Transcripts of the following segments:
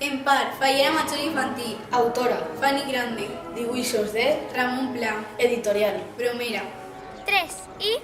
Empar, Fallera Major Infantil. Autora. Fanny Grande. Dibuixos de Ramón Pla. Editorial. Bromera. 3 y...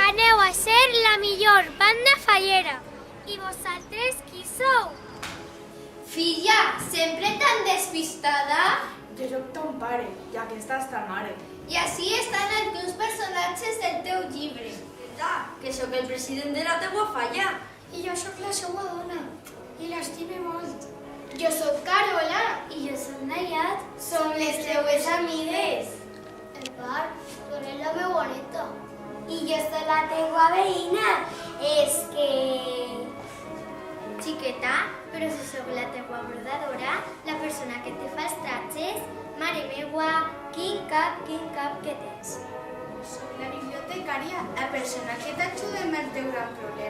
Aneu a ser la millor banda fallera. I vosaltres qui sou? Filla, sempre tan despistada? Jo soc ton pare, i aquesta és ta mare. I així estan alguns personatges del teu llibre. Que sóc el president de la teua falla. I jo sóc la seua dona. I l'estime molt. Jo sóc Carola. I jo soc Nayat. Som les teues amigues. El par, tu eres la meva neta. I jo soc la teua veïna. És que... Xiqueta, però si sóc la teua brodadora, la persona que te fa els tratges, mare meua, quin cap que tens. Soc la bibliotecària, la persona que t'ajuda amb el teu gran problema.